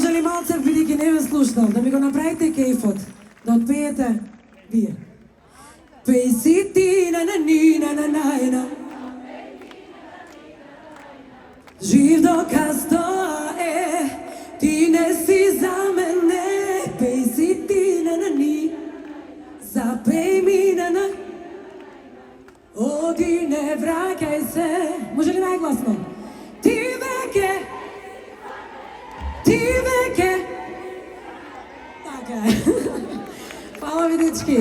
Може ли малце, бидејќи не ве слушнав, да ми го направите кејфот, да отпеете вие. Пеј си ти на нина на најна, жив доказ тоа е, ти не си за мене. Пеј си ти на ни, запеј ми на, оди не враќај се. Може ли најгласно? Ти веќе, ти веќе. Така е. Фала ви, дечки.